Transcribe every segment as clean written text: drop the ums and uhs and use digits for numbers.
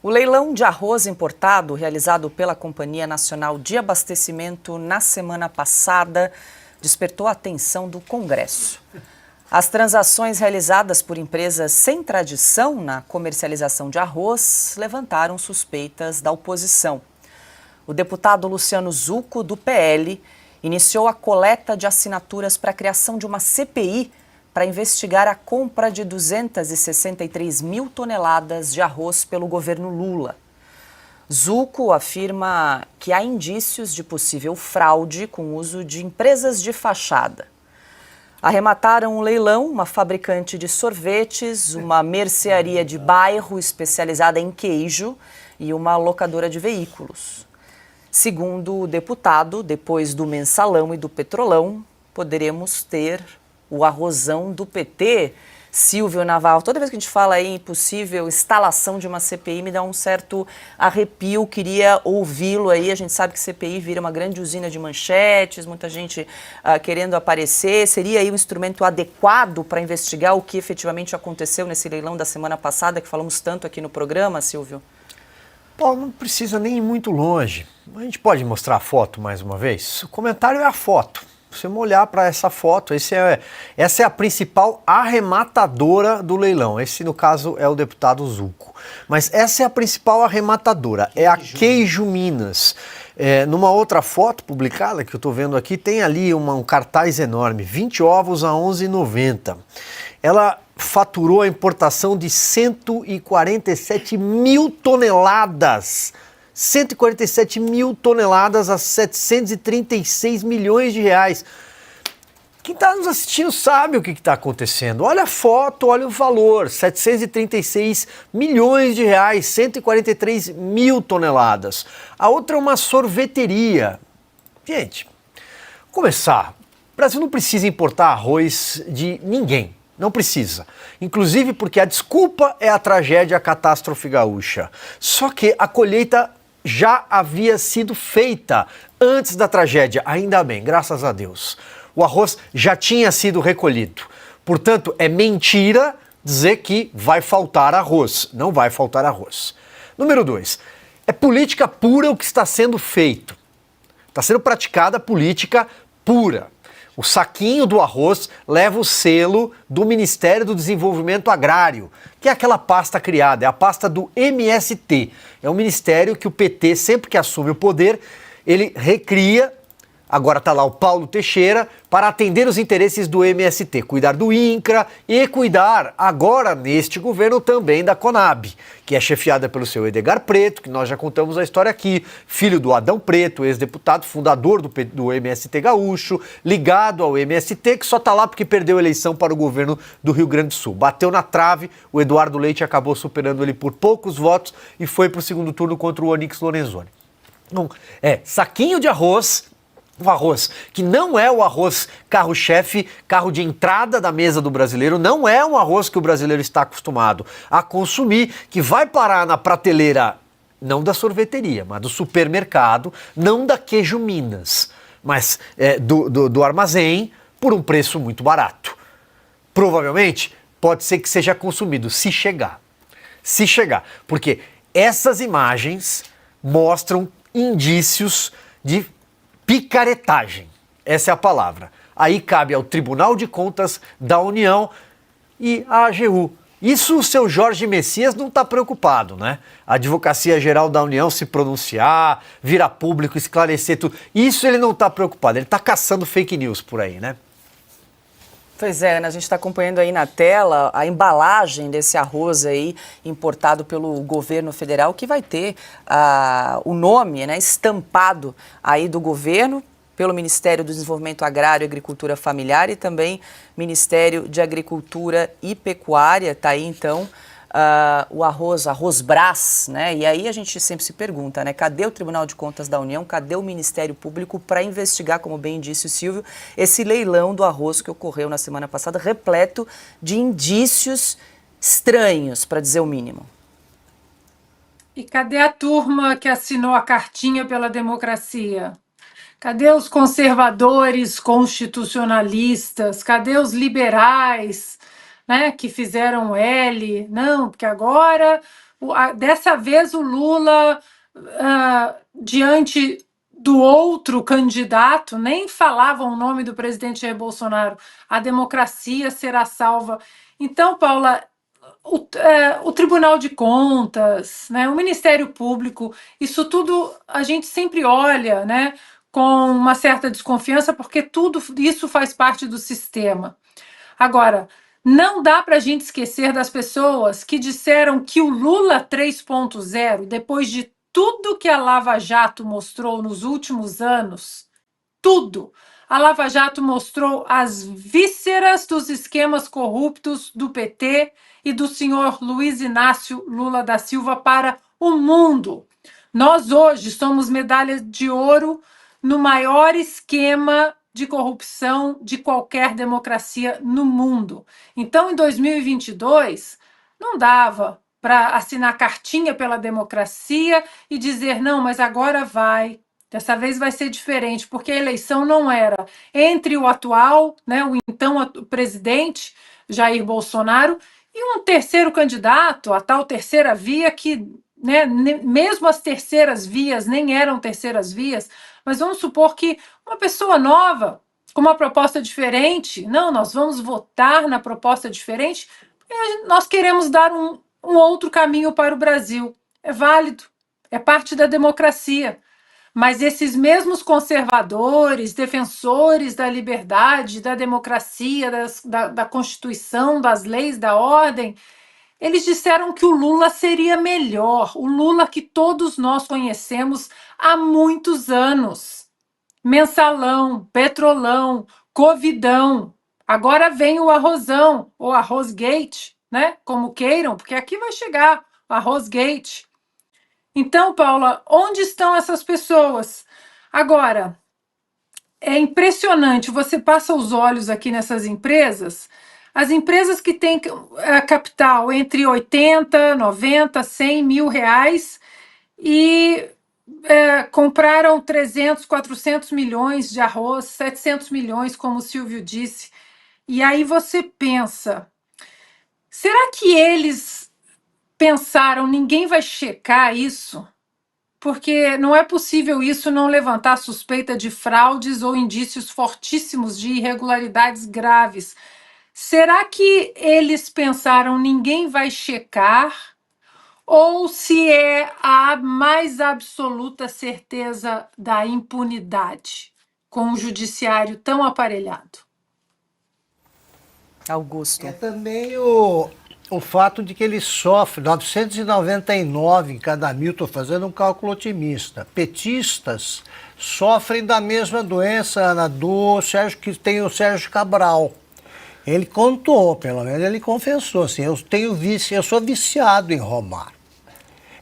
O leilão de arroz importado, realizado pela Companhia Nacional de Abastecimento na semana passada, despertou a atenção do Congresso. As transações realizadas por empresas sem tradição na comercialização de arroz levantaram suspeitas da oposição. O deputado Luciano Zucco, do PL, iniciou a coleta de assinaturas para a criação de uma CPI para investigar a compra de 263 mil toneladas de arroz pelo governo Lula. Zucco afirma que há indícios de possível fraude com o uso de empresas de fachada. Arremataram o leilão uma fabricante de sorvetes, uma mercearia de bairro especializada em queijo e uma locadora de veículos. Segundo o deputado, depois do mensalão e do petrolão, poderemos ter o arrozão do PT. Silvio Navarro, toda vez que a gente fala em possível instalação de uma CPI, me dá um certo arrepio, queria ouvi-lo aí. A gente sabe que CPI vira uma grande usina de manchetes, muita gente querendo aparecer. Seria aí um instrumento adequado para investigar o que efetivamente aconteceu nesse leilão da semana passada, que falamos tanto aqui no programa, Silvio? Paulo, não precisa nem ir muito longe. A gente pode mostrar a foto mais uma vez? O comentário é a foto. Se você olhar para essa foto, essa é a principal arrematadora do leilão. Esse, no caso, é o deputado Zucco. Mas essa é a principal arrematadora, é a Queijo Minas. Numa outra foto publicada, que eu estou vendo aqui, tem ali um cartaz enorme, 20 ovos a R$ 11,90. Ela faturou a importação de 147 mil toneladas. 147 mil toneladas a 736 milhões de reais. Quem está nos assistindo sabe o que está acontecendo. Olha a foto, olha o valor, 736 milhões de reais, 143 mil toneladas. A outra é uma sorveteria. Gente, começar, o Brasil não precisa importar arroz de ninguém. Não precisa. Inclusive porque a desculpa é a tragédia, a catástrofe gaúcha. Só que a colheita já havia sido feita antes da tragédia, ainda bem, graças a Deus. O arroz já tinha sido recolhido. Portanto, é mentira dizer que vai faltar arroz. Não vai faltar arroz. Número 2, é política pura o que está sendo feito. Está sendo praticada política pura. O saquinho do arroz leva o selo do Ministério do Desenvolvimento Agrário, que é aquela pasta criada, é a pasta do MST. É um ministério que o PT, sempre que assume o poder, ele recria. Agora está lá o Paulo Teixeira para atender os interesses do MST, cuidar do INCRA e cuidar, agora neste governo, também da Conab, que é chefiada pelo seu Edgar Preto, que nós já contamos a história aqui, filho do Adão Preto, ex-deputado, fundador do MST gaúcho, ligado ao MST, que só está lá porque perdeu a eleição para o governo do Rio Grande do Sul. Bateu na trave, o Eduardo Leite acabou superando ele por poucos votos e foi para o segundo turno contra o Onyx Lorenzoni. Então, saquinho de arroz. O arroz, que não é o arroz carro-chefe, carro de entrada da mesa do brasileiro, não é um arroz que o brasileiro está acostumado a consumir, que vai parar na prateleira, não da sorveteria, mas do supermercado, não da Queijo Minas, mas do armazém, por um preço muito barato. Provavelmente, pode ser que seja consumido, se chegar. Se chegar, porque essas imagens mostram indícios de picaretagem, essa é a palavra. Aí cabe ao Tribunal de Contas da União e à AGU. Isso o seu Jorge Messias não está preocupado, né? A Advocacia Geral da União se pronunciar, vir a público, esclarecer tudo. Isso ele não está preocupado, ele está caçando fake news por aí, né? Pois é, Ana, a gente está acompanhando aí na tela a embalagem desse arroz aí importado pelo governo federal, que vai ter o nome, né, estampado aí do governo, pelo Ministério do Desenvolvimento Agrário e Agricultura Familiar e também Ministério de Agricultura e Pecuária. Está aí então o arroz Brás, né? E aí a gente sempre se pergunta, né? Cadê o Tribunal de Contas da União, cadê o Ministério Público para investigar, como bem disse o Silvio, esse leilão do arroz que ocorreu na semana passada, repleto de indícios estranhos, para dizer o mínimo. E cadê a turma que assinou a cartinha pela democracia? Cadê os conservadores constitucionalistas? Cadê os liberais, né, que fizeram L? Não, porque agora Dessa vez o Lula, diante do outro candidato, nem falavam o nome do presidente Jair Bolsonaro, a democracia será salva. Então, Paula, o Tribunal de Contas, né, o Ministério Público, isso tudo a gente sempre olha, né, com uma certa desconfiança, porque tudo isso faz parte do sistema. Agora, não dá para a gente esquecer das pessoas que disseram que o Lula 3.0, depois de tudo que a Lava Jato mostrou nos últimos anos, tudo. A Lava Jato mostrou as vísceras dos esquemas corruptos do PT e do senhor Luiz Inácio Lula da Silva para o mundo. Nós hoje somos medalha de ouro no maior esquema de corrupção de qualquer democracia no mundo. Então, em 2022, não dava para assinar cartinha pela democracia e dizer, não, mas agora vai. Dessa vez vai ser diferente, porque a eleição não era entre o atual, né, o então presidente Jair Bolsonaro, e um terceiro candidato, a tal terceira via, que, né, mesmo as terceiras vias nem eram terceiras vias, mas vamos supor que uma pessoa nova, com uma proposta diferente, não, nós vamos votar na proposta diferente, porque nós queremos dar um outro caminho para o Brasil. É válido, é parte da democracia. Mas esses mesmos conservadores, defensores da liberdade, da democracia, da Constituição, das leis, da ordem, eles disseram que o Lula seria melhor, o Lula que todos nós conhecemos há muitos anos. Mensalão, petrolão, covidão. Agora vem o arrozão, ou arrozgate, né? Como queiram, porque aqui vai chegar o arrozgate. Então, Paula, onde estão essas pessoas? Agora, é impressionante, você passa os olhos aqui nessas empresas, as empresas que têm capital entre 80, 90, 100 mil reais e compraram 300, 400 milhões de arroz, 700 milhões, como o Silvio disse. E aí você pensa, será que eles pensaram, ninguém vai checar isso? Porque não é possível isso não levantar suspeita de fraudes ou indícios fortíssimos de irregularidades graves. Será que eles pensaram ninguém vai checar? Ou se é a mais absoluta certeza da impunidade, com o judiciário tão aparelhado? Augusto. É também o fato de que ele sofre 999 em cada mil, estou fazendo um cálculo otimista. Petistas sofrem da mesma doença, Ana, do Sérgio, que tem o Sérgio Cabral. Ele contou, pelo menos ele confessou assim, eu sou viciado em roubar.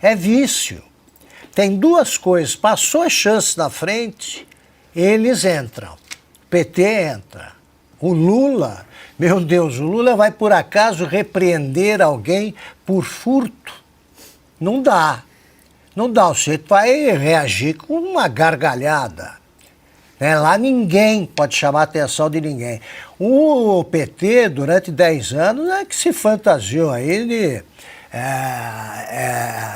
É vício. Tem duas coisas, passou a chance na frente, eles entram. O PT entra. O Lula, meu Deus, o Lula vai por acaso repreender alguém por furto? Não dá. Não dá, o sujeito vai reagir com uma gargalhada. Lá ninguém pode chamar a atenção de ninguém. O PT, durante 10 anos, é que se fantasiou aí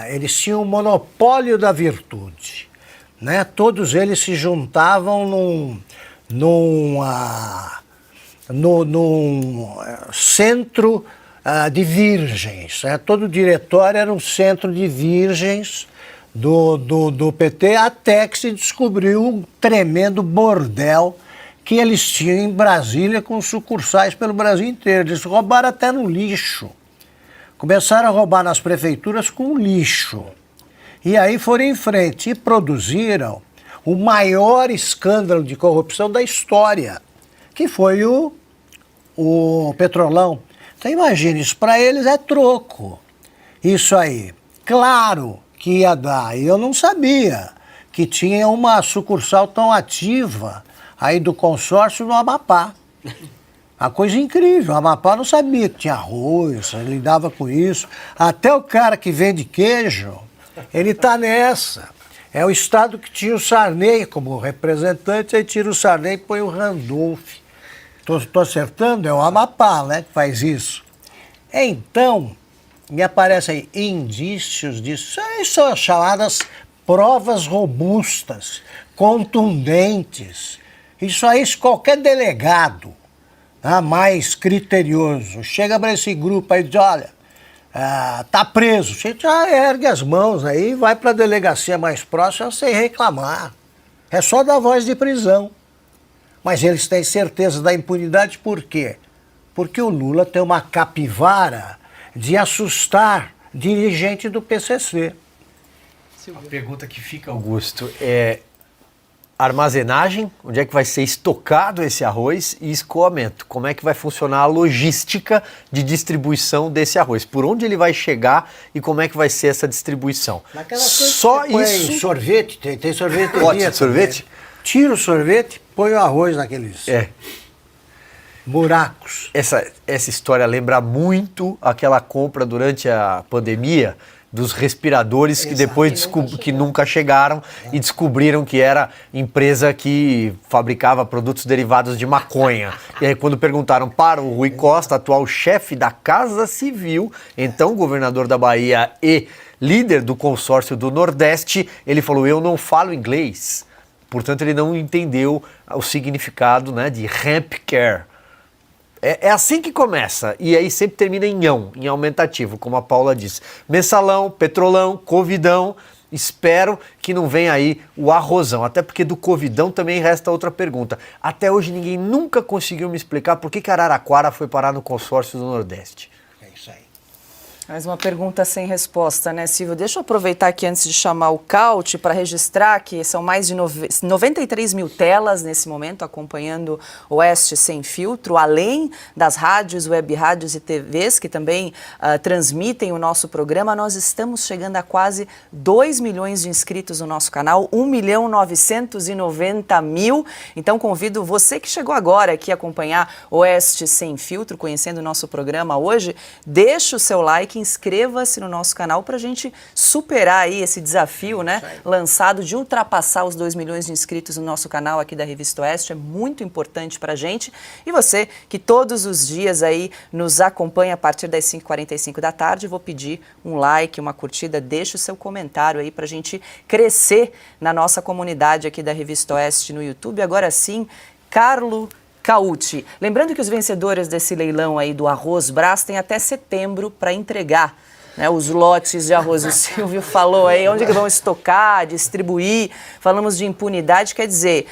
eles tinham o monopólio da virtude. Né? Todos eles se juntavam num centro de virgens. Todo o diretório era um centro de virgens do PT, até que se descobriu um tremendo bordel que eles tinham em Brasília, com sucursais pelo Brasil inteiro. Eles roubaram até no lixo. Começaram a roubar nas prefeituras com lixo. E aí foram em frente e produziram o maior escândalo de corrupção da história, que foi o Petrolão. Então imagine, isso para eles é troco. Isso aí. Claro que ia dar. E eu não sabia que tinha uma sucursal tão ativa aí do consórcio no Amapá. Uma coisa incrível. O Amapá não sabia que tinha arroz, ele lidava com isso. Até o cara que vende queijo, ele tá nessa. É o estado que tinha o Sarney como representante, aí tira o Sarney e põe o Randolph. Tô acertando? É o Amapá, né, que faz isso. Então, E aparecem indícios disso. Isso são chamadas provas robustas, contundentes. Isso aí, se qualquer delegado mais criterioso chega para esse grupo aí e diz, olha, tá preso. Você já ergue as mãos aí e vai para a delegacia mais próxima sem reclamar. É só dar voz de prisão. Mas eles têm certeza da impunidade por quê? Porque o Lula tem uma capivara de assustar dirigente do PCC. A pergunta que fica, Augusto, é armazenagem, onde é que vai ser estocado esse arroz, e escoamento. Como é que vai funcionar a logística de distribuição desse arroz? Por onde ele vai chegar e como é que vai ser essa distribuição? Só isso. Sorvete, tem sorveteria. Pote de sorvete? Tira o sorvete, põe o arroz naqueles buracos. Essa história lembra muito aquela compra durante a pandemia dos respiradores que depois que nunca chegaram e descobriram que era empresa que fabricava produtos derivados de maconha. E aí quando perguntaram para o Rui Costa, atual chefe da Casa Civil, então governador da Bahia e líder do consórcio do Nordeste, ele falou, eu não falo inglês. Portanto, ele não entendeu o significado, né, de hemp care. É assim que começa, e aí sempre termina em aumentativo, como a Paula disse. Mensalão, petrolão, covidão, espero que não venha aí o arrozão, até porque do covidão também resta outra pergunta. Até hoje ninguém nunca conseguiu me explicar por que Araraquara foi parar no consórcio do Nordeste. É isso aí. Mais uma pergunta sem resposta, né, Silvio? Deixa eu aproveitar aqui antes de chamar o Caute para registrar que são mais de 93 mil telas nesse momento acompanhando Oeste Sem Filtro, além das rádios, web rádios e TVs que também transmitem o nosso programa. Nós estamos chegando a quase 2 milhões de inscritos no nosso canal, 1.990.000. Então convido você que chegou agora aqui a acompanhar Oeste Sem Filtro, conhecendo o nosso programa hoje, deixa o seu like, inscreva-se no nosso canal para a gente superar aí esse desafio, né, lançado de ultrapassar os 2 milhões de inscritos no nosso canal aqui da Revista Oeste. É muito importante para a gente. E você que todos os dias aí nos acompanha a partir das 5h45 da tarde, vou pedir um like, uma curtida, deixa o seu comentário aí para a gente crescer na nossa comunidade aqui da Revista Oeste no YouTube. Agora sim, Carlo Caute. Lembrando que os vencedores desse leilão aí do Arroz Brás têm até setembro para entregar, né, os lotes de arroz. O Silvio falou aí onde que vão estocar, distribuir. Falamos de impunidade, quer dizer,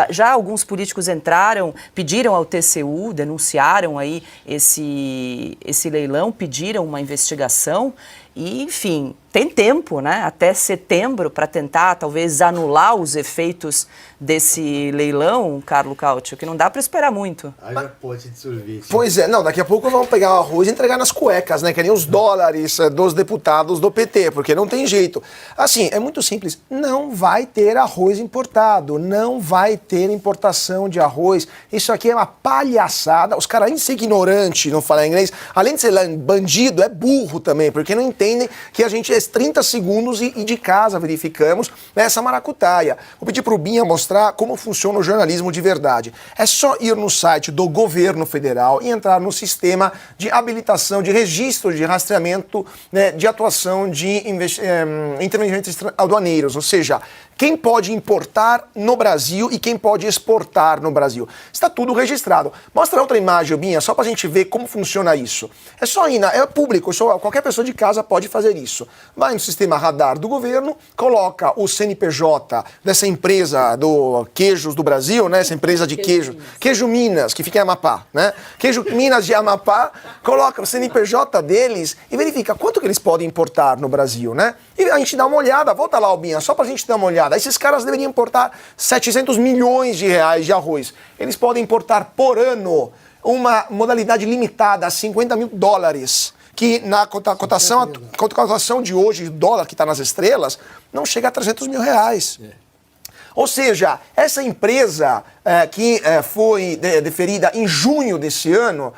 já alguns políticos entraram, pediram ao TCU, denunciaram aí esse leilão, pediram uma investigação e, enfim, tem tempo, né, até setembro para tentar, talvez, anular os efeitos desse leilão, Carlo Caute, que não dá para esperar muito. Haja pote de sorvete. Pois é, não, daqui a pouco vamos pegar o arroz e entregar nas cuecas, né, que nem os dólares dos deputados do PT, porque não tem jeito. Assim, é muito simples, não vai ter arroz importado, não vai ter importação de arroz, isso aqui é uma palhaçada, os caras, além de ser ignorante, não falar inglês, além de ser bandido, é burro também, porque não entendem que a gente é 30 segundos e de casa verificamos essa maracutaia. Vou pedir para o Binha mostrar como funciona o jornalismo de verdade. É só ir no site do governo federal e entrar no sistema de habilitação, de registro de rastreamento, né, de atuação de intervenientes aduaneiros, ou seja, quem pode importar no Brasil e quem pode exportar no Brasil. Está tudo registrado. Mostra outra imagem, Binha, só para a gente ver como funciona isso. É só ir, é público, qualquer pessoa de casa pode fazer isso. Vai no sistema radar do governo, coloca o CNPJ dessa empresa do Queijos do Brasil, né? Essa empresa de queijo. Queijo Minas, que fica em Amapá, né? Queijo Minas de Amapá, coloca o CNPJ deles e verifica quanto que eles podem importar no Brasil, né? E a gente dá uma olhada, volta lá, Binha, só pra gente dar uma olhada. Esses caras deveriam importar 700 milhões de reais de arroz. Eles podem importar por ano uma modalidade limitada a 50 mil dólares, que na cotação de hoje, o dólar que está nas estrelas, não chega a 300 mil reais. Ou seja, essa empresa que foi deferida em junho desse ano,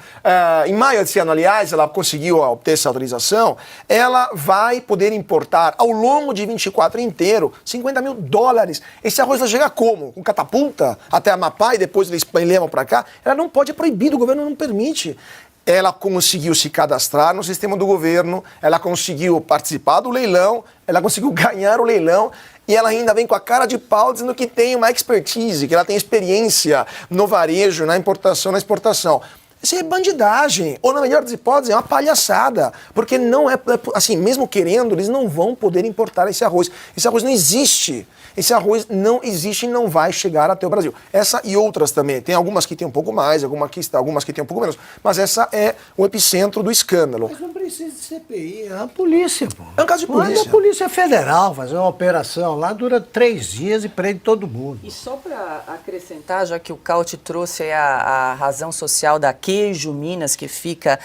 em maio desse ano, aliás, ela conseguiu obter essa autorização, ela vai poder importar ao longo de 24 inteiro 50 mil dólares. Esse arroz vai chegar como? Com catapulta até Amapá e depois eles levam para cá? Ela não pode, é proibido, o governo não permite. ela conseguiu se cadastrar no sistema do governo, ela conseguiu participar do leilão, ela conseguiu ganhar o leilão e ela ainda vem com a cara de pau dizendo que tem uma expertise, que ela tem experiência no varejo, na importação, na exportação. Isso é bandidagem, ou na melhor das hipóteses, é uma palhaçada, porque não é, assim, mesmo querendo, eles não vão poder importar esse arroz. Esse arroz não existe. Esse arroz não existe e não vai chegar até o Brasil. Essa e outras também. Tem algumas que tem um pouco mais, algumas que tem um pouco menos. Mas essa é o epicentro do escândalo. Mas não precisa de CPI, é a polícia, pô. É um caso de polícia. Manda a Polícia Federal fazer uma operação lá, dura 3 dias e prende todo mundo. E só para acrescentar, já que o Cauti trouxe aí a razão social da Queijo Minas, que fica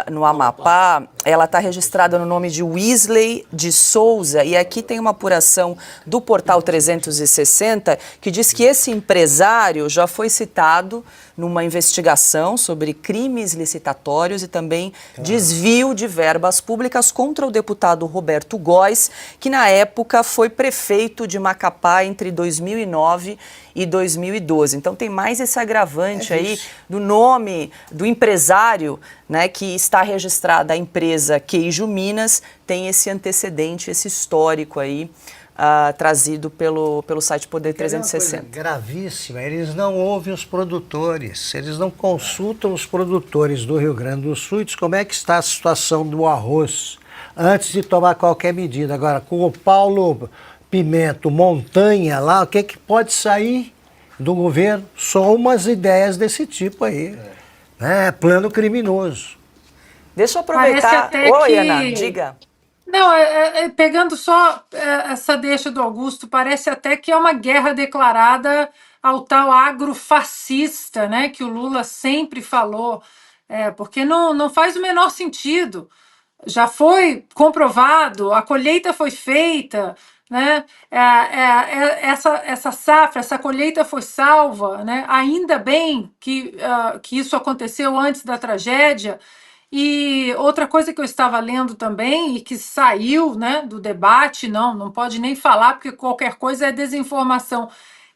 no Amapá, ela está registrada no nome de Wesley de Souza, e aqui tem uma apuração do Portal 360 que diz que esse empresário já foi citado numa investigação sobre crimes licitatórios e também desvio de verbas públicas contra o deputado Roberto Góes, que na época foi prefeito de Macapá entre 2009 e 2012. Então tem mais esse agravante aí do nome do empresário, né, que está registrada a empresa Queijo Minas, tem esse antecedente, esse histórico aí, trazido pelo site Poder 360. É uma coisa gravíssima, eles não ouvem os produtores, eles não consultam os produtores do Rio Grande do Sul e dizem como é que está a situação do arroz antes de tomar qualquer medida. Agora, com o Paulo Pimenta Montanha lá, o que pode sair do governo? Só umas ideias desse tipo aí, né? Plano criminoso. Deixa eu aproveitar. Oi, que... Ana, diga. Não, pegando só essa deixa do Augusto, parece até que é uma guerra declarada ao tal agrofascista, né, que o Lula sempre falou, porque não faz o menor sentido. Já foi comprovado, a colheita foi feita, né, essa safra, essa colheita foi salva, né, ainda bem que isso aconteceu antes da tragédia. E outra coisa que eu estava lendo também e que saiu, né, do debate, não pode nem falar porque qualquer coisa é desinformação.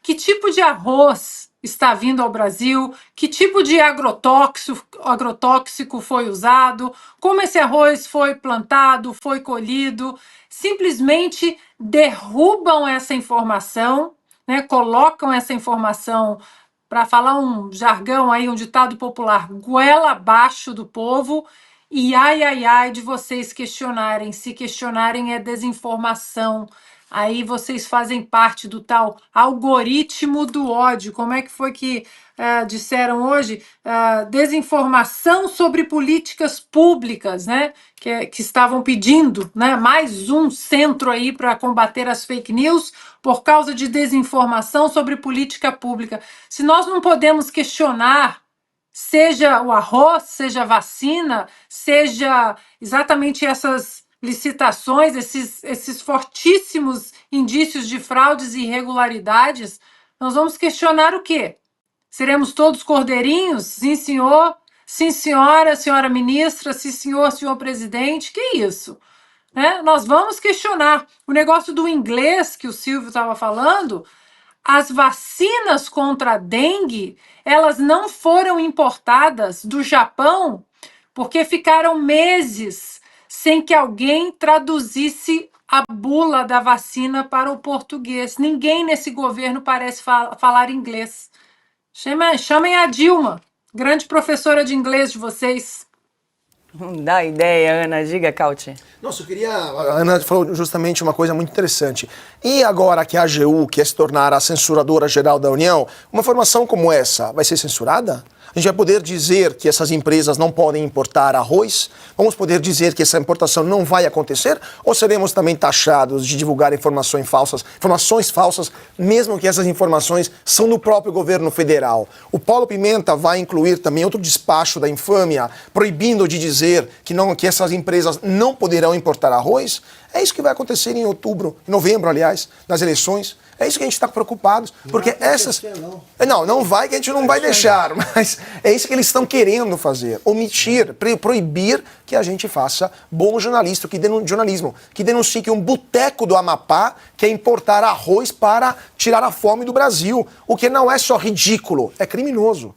Que tipo de arroz está vindo ao Brasil? Que tipo de agrotóxico foi usado? Como esse arroz foi plantado, foi colhido? Simplesmente derrubam essa informação, né, colocam essa informação, para falar um jargão aí, um ditado popular, goela abaixo do povo, e ai de vocês questionarem. Se questionarem é desinformação. Aí vocês fazem parte do tal algoritmo do ódio. Como é que foi que disseram hoje? Desinformação sobre políticas públicas, né? Que estavam pedindo, né? Mais um centro aí para combater as fake news por causa de desinformação sobre política pública. Se nós não podemos questionar, seja o arroz, seja a vacina, seja exatamente essas licitações, esses fortíssimos indícios de fraudes e irregularidades, nós vamos questionar o quê? Seremos todos cordeirinhos? Sim, senhor. Sim, senhora, senhora ministra. Sim, senhor presidente. Que isso? Né? Nós vamos questionar. O negócio do inglês que o Silvio estava falando, as vacinas contra a dengue, elas não foram importadas do Japão porque ficaram meses sem que alguém traduzisse a bula da vacina para o português. Ninguém nesse governo parece falar inglês. Chamem a Dilma, grande professora de inglês de vocês. Dá ideia, Ana. Diga, Cauti. Nossa, a Ana falou justamente uma coisa muito interessante. E agora que a AGU quer se tornar a censuradora geral da União, uma informação como essa vai ser censurada? A gente vai poder dizer que essas empresas não podem importar arroz? Vamos poder dizer que essa importação não vai acontecer? Ou seremos também taxados de divulgar informações falsas, mesmo que essas informações são do próprio governo federal? O Paulo Pimenta vai incluir também outro despacho da infâmia, proibindo de dizer que essas empresas não poderão importar arroz? É isso que vai acontecer em novembro, aliás, nas eleições. É isso que a gente está preocupado, porque essas... Não vai, que a gente não vai deixar, mas é isso que eles estão querendo fazer, omitir, proibir que a gente faça bom jornalismo, que denuncie que um boteco do Amapá quer importar arroz para tirar a fome do Brasil, o que não é só ridículo, é criminoso.